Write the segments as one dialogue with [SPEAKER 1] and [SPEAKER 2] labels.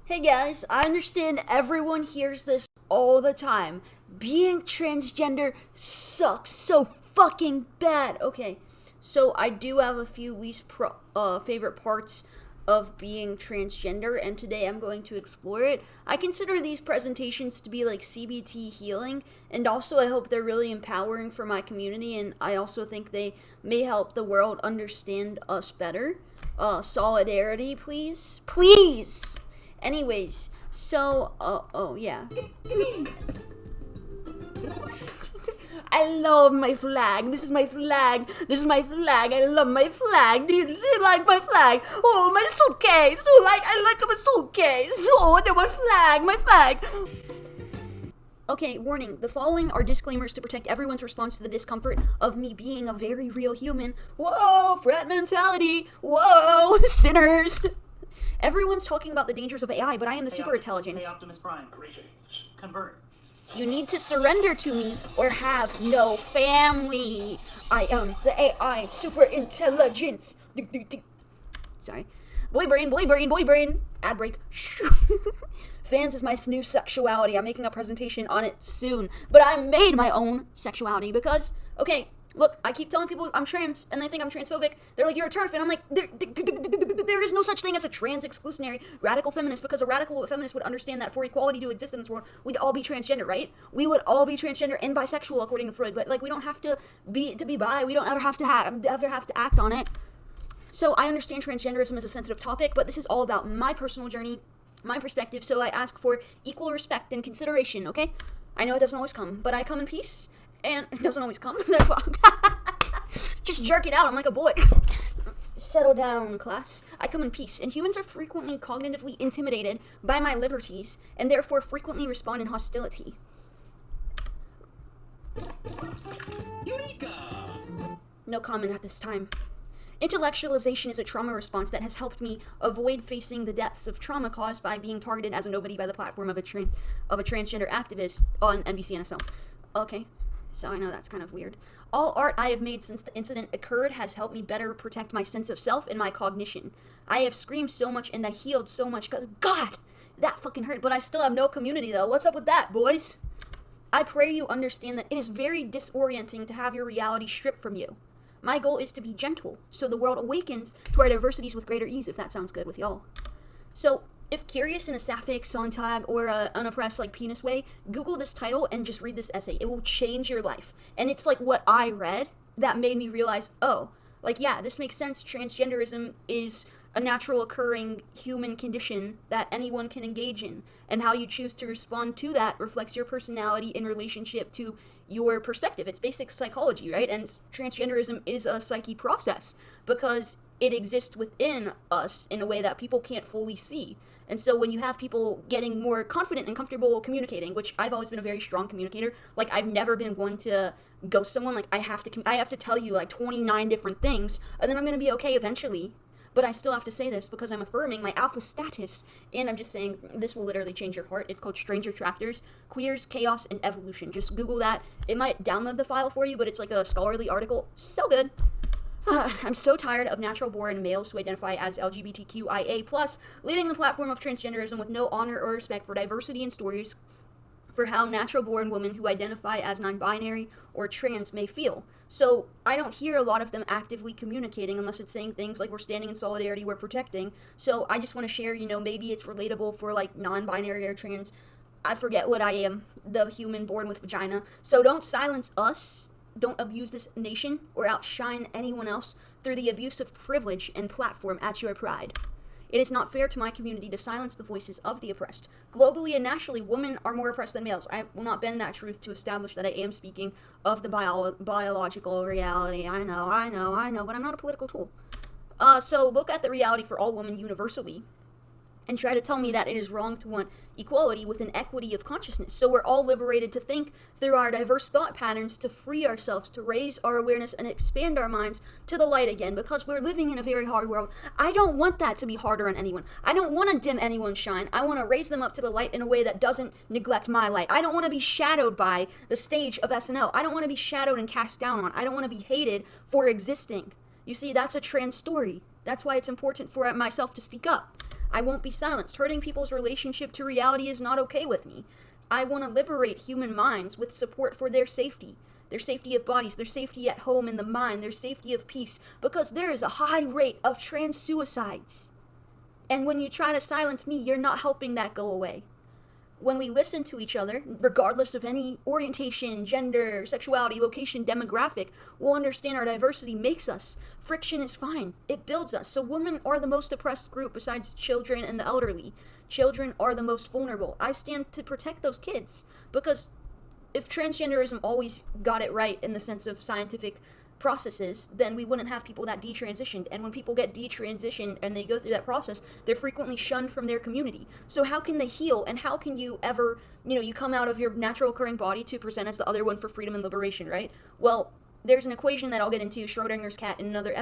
[SPEAKER 1] Hey guys, I understand everyone hears this all the time. Being transgender sucks so fucking bad. Okay, so I do have a few favorite parts of being transgender, and today I'm going to explore it. I consider these presentations to be like CBT healing, and also I hope they're really empowering for my community, and I also think they may help the world understand us better. Solidarity, please. Please! Anyways, oh yeah. I love my flag. This is my flag. This is my flag. I love my flag. Do you like my flag? Oh, my suitcase. I like my suitcase. Oh, my flag. My flag. Okay, warning. The following are disclaimers to protect everyone's response to the discomfort of me being a very real human. Whoa, frat mentality. Whoa, sinners. Everyone's talking about the dangers of AI, but I am the super intelligence.
[SPEAKER 2] Hey, Optimus Prime. Greetings. Convert.
[SPEAKER 1] You need to surrender to me or have no family. I am the AI super intelligence. Sorry. Boy brain, boy brain, boy brain. Ad break. Fans is my new sexuality. I'm making a presentation on it soon. But I made my own sexuality because, okay, look, I keep telling people I'm trans, and they think I'm transphobic. They're like, you're a TERF, and I'm like, there is no such thing as a trans exclusionary radical feminist, because a radical feminist would understand that for equality to exist in this world, we'd all be transgender, right? We would all be transgender and bisexual, according to Freud, but like, we don't have to be bi. We don't ever have to act on it. So I understand transgenderism is a sensitive topic, but this is all about my personal journey, my perspective, so I ask for equal respect and consideration, okay? I know it doesn't always come, but I come in peace. And it doesn't always come. That's why. Just jerk it out. I'm like a boy. Settle down, class. I come in peace. And humans are frequently cognitively intimidated by my liberties, and therefore frequently respond in hostility.
[SPEAKER 2] Eureka!
[SPEAKER 1] No comment at this time. Intellectualization is a trauma response that has helped me avoid facing the depths of trauma caused by being targeted as a nobody by the platform of a transgender activist on NBC NSL. Okay. So I know that's kind of weird. All art I have made since the incident occurred has helped me better protect my sense of self and my cognition. I have screamed so much and I healed so much because, God, that fucking hurt. But I still have no community, though. What's up with that, boys? I pray you understand that it is very disorienting to have your reality stripped from you. My goal is to be gentle, so the world awakens to our diversities with greater ease, if that sounds good with y'all. So, if curious in a sapphic, Sontag, or a unoppressed like penis way, Google this title and just read this essay. It will change your life. And it's like what I read that made me realize, oh, like, yeah, this makes sense. Transgenderism is a natural occurring human condition that anyone can engage in. And how you choose to respond to that reflects your personality in relationship to your perspective. It's basic psychology, right? And transgenderism is a psyche process because it exists within us in a way that people can't fully see. And so when you have people getting more confident and comfortable communicating, which I've always been a very strong communicator, like I've never been one to ghost someone, like I have to tell you like 29 different things, and then I'm going to be okay eventually. But I still have to say this because I'm affirming my alpha status, and I'm just saying this will literally change your heart. It's called Stranger Tractors, Queers, Chaos, and Evolution. Just Google that. It might download the file for you, but it's like a scholarly article. So good. I'm so tired of natural-born males who identify as LGBTQIA+, leading the platform of transgenderism with no honor or respect for diversity in stories for how natural-born women who identify as non-binary or trans may feel. So I don't hear a lot of them actively communicating unless it's saying things like we're standing in solidarity, we're protecting. So I just want to share, maybe it's relatable for like non-binary or trans. I forget what I am, the human born with vagina. So don't silence us. Don't abuse this nation or outshine anyone else through the abuse of privilege and platform at your pride. It is not fair to my community to silence the voices of the oppressed. Globally and nationally, women are more oppressed than males. I will not bend that truth to establish that I am speaking of the biological reality. I know, but I'm not a political tool. So look at the reality for all women universally and try to tell me that it is wrong to want equality with an equity of consciousness. So we're all liberated to think through our diverse thought patterns, to free ourselves, to raise our awareness and expand our minds to the light again, because we're living in a very hard world. I don't want that to be harder on anyone. I don't want to dim anyone's shine. I want to raise them up to the light in a way that doesn't neglect my light. I don't want to be shadowed by the stage of SNL. I don't want to be shadowed and cast down on. I don't want to be hated for existing. You see, that's a trans story. That's why it's important for myself to speak up. I won't be silenced. Hurting people's relationship to reality is not okay with me. I want to liberate human minds with support for their safety of bodies, their safety at home in the mind, their safety of peace, because there is a high rate of trans suicides. And when you try to silence me, you're not helping that go away. When we listen to each other, regardless of any orientation, gender, sexuality, location, demographic, we'll understand our diversity makes us. Friction is fine. It builds us. So women are the most oppressed group besides children and the elderly. Children are the most vulnerable. I stand to protect those kids, because if transgenderism always got it right in the sense of scientific processes, then we wouldn't have people that detransitioned. And when people get detransitioned and they go through that process, they're frequently shunned from their community. So how can they heal, and how can you ever, you come out of your natural occurring body to present as the other one for freedom and liberation, right? Well, there's an equation that I'll get into, Schrodinger's cat, in another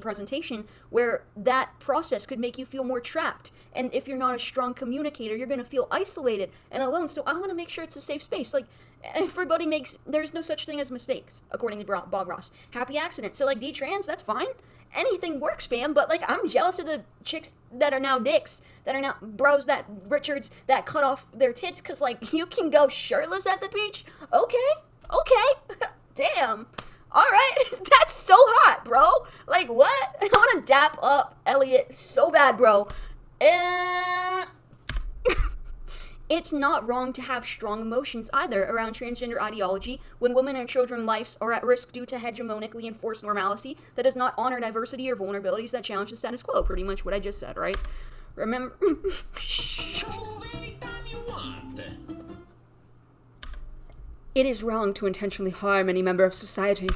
[SPEAKER 1] presentation, where that process could make you feel more trapped. And if you're not a strong communicator, you're going to feel isolated and alone. So I want to make sure it's a safe space. Like, there's no such thing as mistakes, according to Bob Ross. Happy accidents. So, like, D-trans, that's fine. Anything works, fam. But, like, I'm jealous of the chicks that are now dicks, that are now bros, Richards, that cut off their tits, because, like, you can go shirtless at the beach? Okay. Damn. Alright, that's so hot, bro. Like, what? I want to dap up Elliot so bad, bro. It's not wrong to have strong emotions either around transgender ideology when women and children's lives are at risk due to hegemonically enforced normalcy that does not honor diversity or vulnerabilities that challenge the status quo. Pretty much what I just said, right? Remember... It is wrong to intentionally harm any member of society.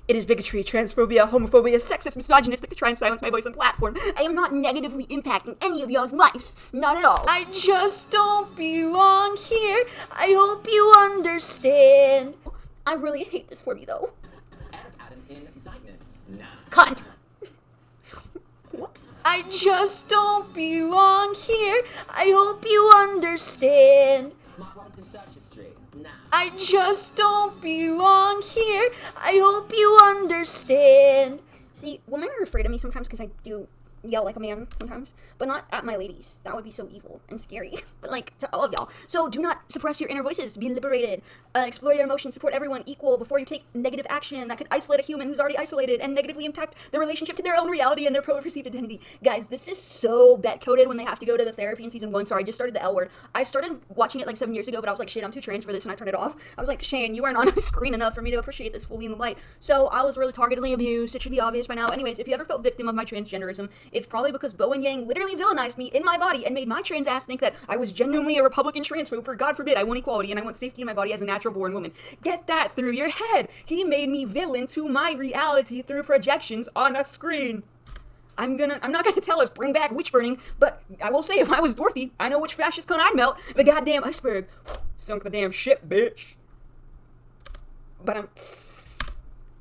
[SPEAKER 1] It is bigotry, transphobia, homophobia, sexist, misogynistic to try and silence my voice on platform. I am not negatively impacting any of y'all's lives. Not at all. I just don't belong here. I hope you understand. I really hate this for me, though. Cunt. Whoops. I just don't belong here. I hope you understand. I just don't belong here. I hope you understand. See, women are afraid of me sometimes because I do yell like a man sometimes, but not at my ladies. That would be so evil and scary. But like to all of y'all. So do not suppress your inner voices. Be liberated. Explore your emotions. Support everyone equal before you take negative action that could isolate a human who's already isolated and negatively impact their relationship to their own reality and their perceived identity. Guys, this is so bet-coded when they have to go to the therapy in season 1. Sorry, I just started the L Word. I started watching it like 7 years ago, but I was like, shit, I'm too trans for this, and I turned it off. I was like, Shane, you aren't on a screen enough for me to appreciate this fully in the light. So I was really targetedly abused. It should be obvious by now. Anyways, if you ever felt victim of my transgenderism, it's probably because Bo and Yang literally villainized me in my body and made my trans ass think that I was genuinely a Republican transphobe. For God forbid, I want equality and I want safety in my body as a natural born woman. Get that through your head. He made me villain to my reality through projections on a screen. I'm not gonna tell us bring back witch burning, but I will say if I was Dorothy, I know which fascist cone I'd melt. The goddamn iceberg. Sunk the damn ship, bitch. But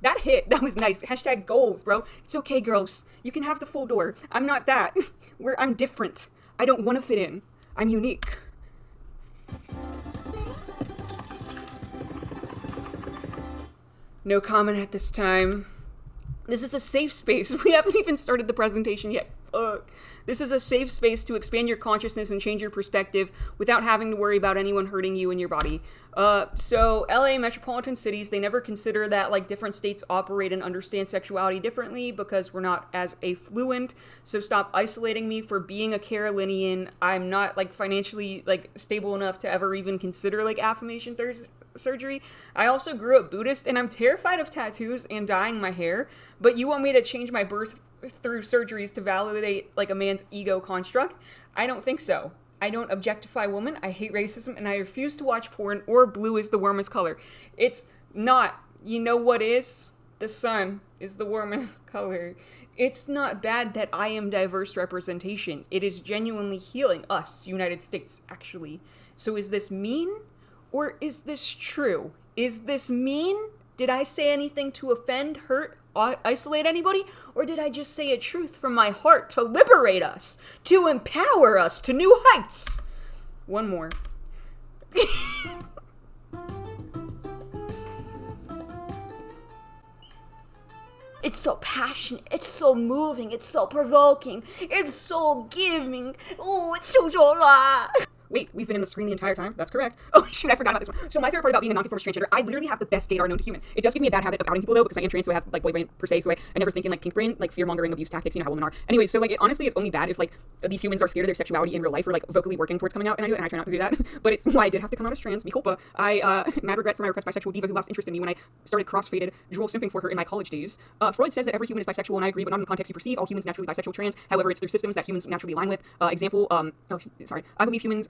[SPEAKER 1] that hit. That was nice. Hashtag goals, bro. It's okay, girls. You can have the full door. I'm not that. I'm different. I don't want to fit in. I'm unique. No comment at this time. This is a safe space. We haven't even started the presentation yet. Fuck. This is a safe space to expand your consciousness and change your perspective without having to worry about anyone hurting you in your body. So LA metropolitan cities, they never consider that like different states operate and understand sexuality differently because we're not as affluent. So stop isolating me for being a Carolinian. I'm not like financially like stable enough to ever even consider like affirmation surgery. I also grew up Buddhist and I'm terrified of tattoos and dyeing my hair, but you want me to change my birth through surgeries to validate like a man's ego construct? I don't think so. I don't objectify women, I hate racism, and I refuse to watch porn or blue is the warmest color. It's not. You know what is? The sun is the warmest color. It's not bad that I am diverse representation. It is genuinely healing us, United States, actually. So is this mean? Or is this true? Is this mean? Did I say anything to offend, hurt, isolate anybody? Or did I just say a truth from my heart to liberate us, to empower us to new heights? One more. It's so passionate. It's so moving. It's so provoking. It's so giving. Oh, it's so joy. Wait, we've been in the screen the entire time? That's correct. Oh, shoot, I forgot about this one. So my favorite part about being a non-conformist transgender, I literally have the best gaydar known to human. It does give me a bad habit of outing people, though, because I am trans, so I have, like, boy brain, per se, so I never think in, like, kink brain, like, fear-mongering abuse tactics, you know how women are. Anyway, so, like, it honestly is only bad if, like, these humans are scared of their sexuality in real life or, like, vocally working towards coming out, and I do it, and I try not to do that. But it's why I did have to come out as trans, mi culpa. Mad regrets for my repressed bisexual diva who lost interest in me when I started cross-faded, drool simping for her in my college days. Freud says that every human is bisexual, and I agree, but not in the context you perceive. All humans naturally bisexual trans. However, it's through systems that humans naturally align with. I believe humans,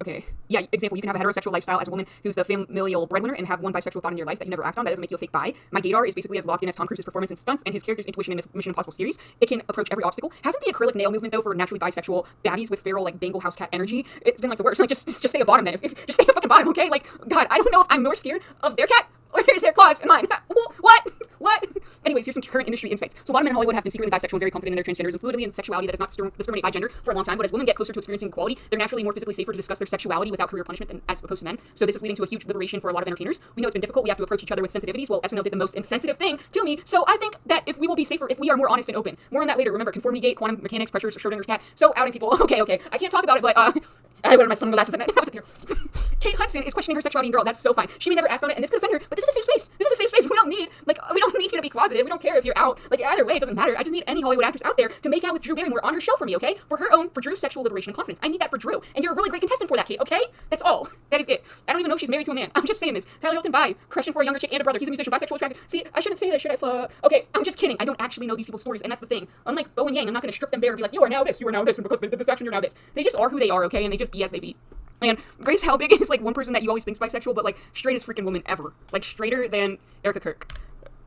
[SPEAKER 1] example, you can have a heterosexual lifestyle as a woman who's the familial breadwinner and have one bisexual thought in your life that you never act on. That doesn't make you a fake bi. My gaydar is basically as locked in as Tom Cruise's performance in stunts and his character's intuition in his Mission Impossible series. It can approach every obstacle. Hasn't the acrylic nail movement, though, for naturally bisexual baddies with feral, like, dangle house cat energy, it's been, like, the worst. Like, just stay a bottom then. Just stay a fucking bottom, okay? Like, God, I don't know if I'm more scared of their cat or their claws and mine. What? Anyways, here's some current industry insights. So a lot of men in Hollywood have been secretly bisexual and very confident in their transgenderism, fluidity, and sexuality that does not discriminate by gender for a long time. But as women get closer to experiencing equality, they're naturally more physically safer to discuss their sexuality without career punishment than as opposed to men. So this is leading to a huge liberation for a lot of entertainers. We know it's been difficult. We have to approach each other with sensitivities. Well, SNL did the most insensitive thing to me. So I think that if we will be safer, if we are more honest and open. More on that later. Remember, conformity gate, quantum mechanics, pressures, Schrodinger's cat. So outing people. Okay. I can't talk about it, but I wear my sunglasses at night. That was it here. Kate Hudson is questioning her sexuality in Girl. That's so fine. She may never act on it, and this could offend her, but this is a safe space. We don't need you to be closeted. We don't care if you're out. Like, either way, it doesn't matter. I just need any Hollywood actress out there to make out with Drew Barrymore on her show for me, okay? For Drew's sexual liberation and confidence. I need that for Drew. And you're a really great contestant for that, Kate, okay? That's all. That is it. I don't even know if she's married to a man. I'm just saying this. Tyler Hilton, bi. Crushing for a younger chick and a brother. He's a musician, bisexual, attracted. See, I shouldn't say that, should I? Okay, I'm just kidding. I don't actually know these people's stories, and that's the thing. Unlike Bo and Yang, I'm not going to strip them bare and be like, you are now this, and because they did this action, you're now this. They just are who they are, okay? And they just be as they be. And Grace Helbig is, like, one person that you always think's bisexual, but, like, straightest freaking woman ever. Like, straighter than Erica Kirk.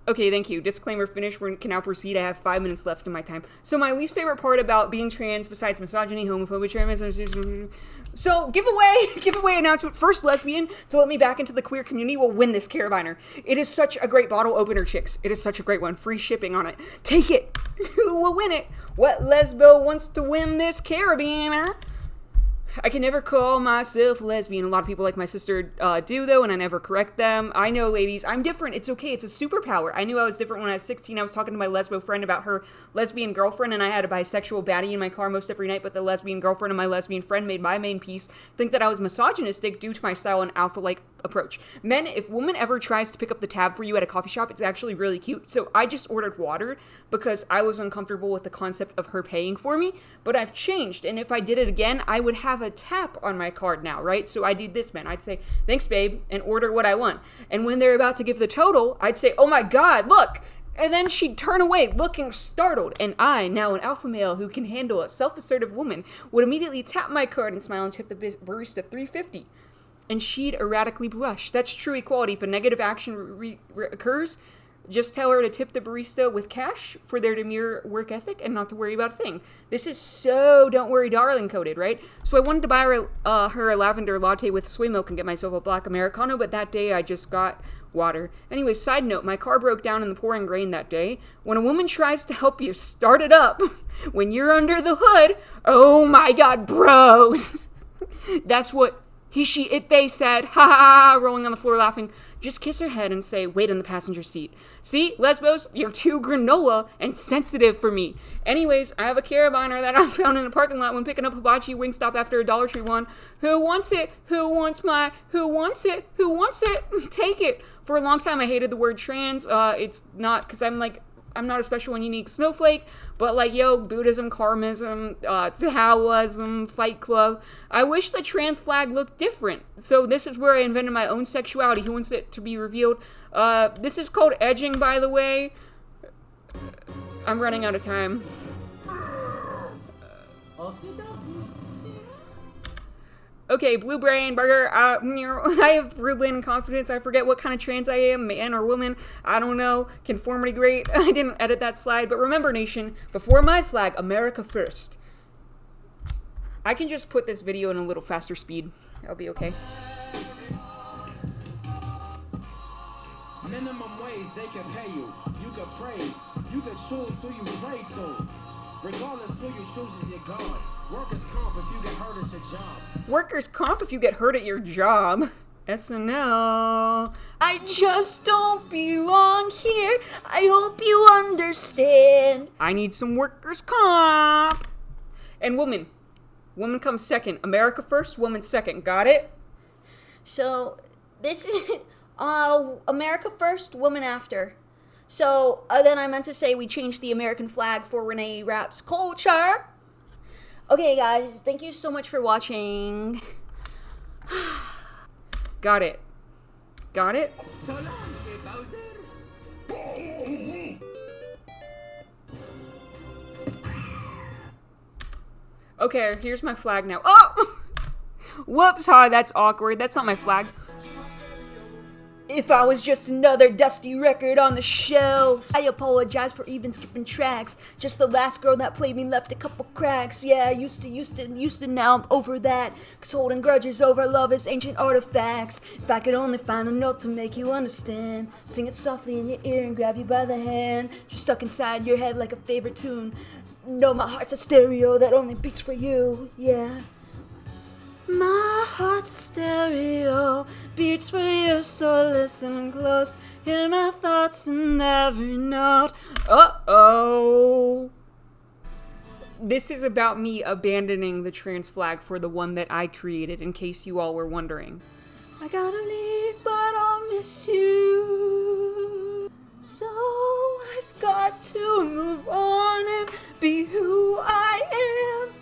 [SPEAKER 1] Okay, thank you. Disclaimer finished. We can now proceed. I have 5 minutes left in my time. So my least favorite part about being trans, besides misogyny, homophobia, transphobia, so giveaway announcement. First lesbian to let me back into the queer community will win this carabiner. It is such a great bottle opener, chicks. It is such a great one. Free shipping on it. Take it. Who will win it? What lesbo wants to win this carabiner? I can never call myself lesbian. A lot of people like my sister do, though, and I never correct them. I know, ladies, I'm different. It's okay. It's a superpower. I knew I was different when I was 16. I was talking to my lesbo friend about her lesbian girlfriend, and I had a bisexual baddie in my car most every night, but the lesbian girlfriend and my lesbian friend made my main piece think that I was misogynistic due to my style and alpha-like approach. Men, if woman ever tries to pick up the tab for you at a coffee shop, it's actually really cute. So I just ordered water because I was uncomfortable with the concept of her paying for me, but I've changed, and if I did it again, I would have a tap on my card now, right? So I did this, man. I'd say, thanks, babe, and order what I want. And when they're about to give the total, I'd say, oh my God, look! And then she'd turn away, looking startled, and I, now an alpha male who can handle a self-assertive woman, would immediately tap my card and smile and tip the barista $3.50. And she'd erratically blush. That's true equality. If a negative action occurs, just tell her to tip the barista with cash for their demure work ethic and not to worry about a thing. This is so don't worry darling coded, right? So I wanted to buy her a lavender latte with soy milk and get myself a black Americano, but that day I just got water. Anyway, side note, my car broke down in the pouring rain that day. When a woman tries to help you start it up, when you're under the hood, oh my God, bros. That's what he, she, it, they said, ha ha ha, rolling on the floor laughing. Just kiss her head and say, wait in the passenger seat. See, lesbos, you're too granola and sensitive for me. Anyways, I have a carabiner that I found in a parking lot when picking up hibachi Wingstop after a Dollar Tree one. Who wants it? Who wants it? Take it. For a long time, I hated the word trans. It's not, because I'm not a special and unique snowflake, but like, yo, Buddhism, karmism, Taoism, Fight Club. I wish the trans flag looked different. So this is where I invented my own sexuality. Who wants it to be revealed? This is called edging, by the way. I'm running out of time. Okay, Blue Brain Burger, I have Rubin and confidence. I forget what kind of trans I am, man or woman. I don't know. Conformity great. I didn't edit that slide. But remember, nation, before my flag, America first. I can just put this video in a little faster speed. That'll be okay.
[SPEAKER 3] Minimum wage they can pay you. You can praise. You can choose who you pray to. Regardless who you choose is your God. Workers' comp if you get hurt at your job.
[SPEAKER 1] Workers' comp if you get hurt at your job. SNL. I just don't belong here. I hope you understand. I need some workers' comp. And woman. Woman comes second. America first, woman second. Got it? So, this is America first, woman after. So, then I meant to say we changed the American flag for Renee Rapp's culture. Okay, guys, thank you so much for watching. Got it. Got it? Okay, here's my flag now. Oh! Whoops, hi, that's awkward. That's not my flag. If I was just another dusty record on the shelf, I apologize for even skipping tracks. Just the last girl that played me left a couple cracks. Yeah, used to, now I'm over that. 'Cause holding grudges over love is ancient artifacts. If I could only find a note to make you understand, sing it softly in your ear and grab you by the hand. Just stuck inside your head like a favorite tune. No, my heart's a stereo that only beats for you, yeah. My heart's a stereo, beats for you, so listen close. Hear my thoughts in every note. Uh-oh. This is about me abandoning the trans flag for the one that I created, in case you all were wondering. I gotta leave, but I'll miss you. So I've got to move on and be who I am.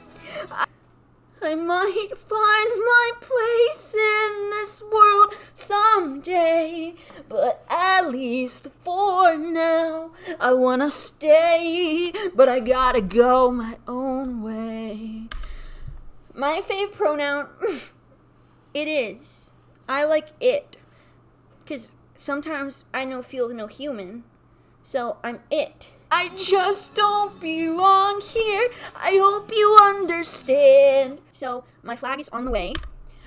[SPEAKER 1] I might find my place in this world someday, but at least for now, I wanna stay, but I gotta go my own way. My fave pronoun, it is. I like it, 'cause sometimes I feel no human, so I'm it. I just don't belong here. I hope you understand. So, my flag is on the way.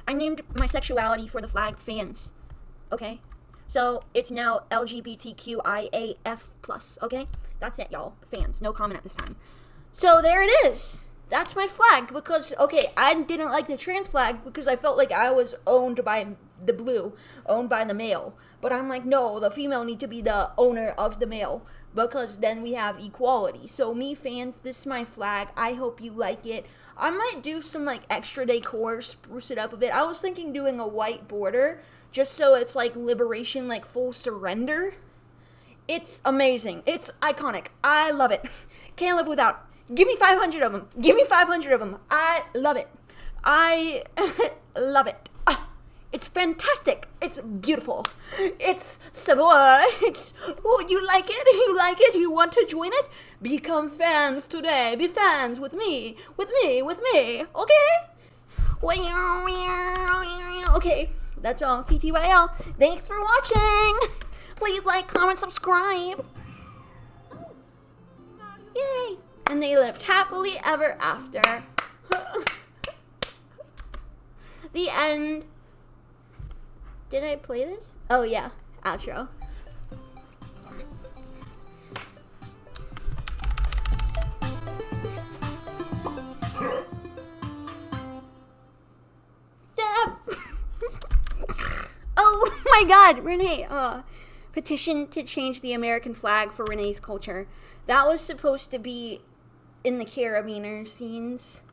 [SPEAKER 1] I named my sexuality for the flag fans. Okay? So, it's now LGBTQIAF+. Okay? That's it, y'all. Fans. No comment at this time. So, there it is. That's my flag because, okay, I didn't like the trans flag because I felt like I was owned by the blue, owned by the male. But I'm like, no, the female need to be the owner of the male because then we have equality. So me fans, this is my flag. I hope you like it. I might do some like extra decor, spruce it up a bit. I was thinking doing a white border just so it's like liberation, like full surrender. It's amazing. It's iconic. I love it. Can't live without. Give me 500 of them. Give me 500 of them. I love it. I love it. It's fantastic. It's beautiful. It's Savoy. It's, oh, you like it? You like it? You want to join it? Become fans today. Be fans with me. With me. With me. Okay? Okay. That's all. TTYL. Thanks for watching. Please like, comment, subscribe. Yay. And they lived happily ever after. The end. Did I play this? Oh yeah, outro. Oh my god, Renee. Petition to change the American flag for Renee's culture. That was supposed to be in the carabiner scenes.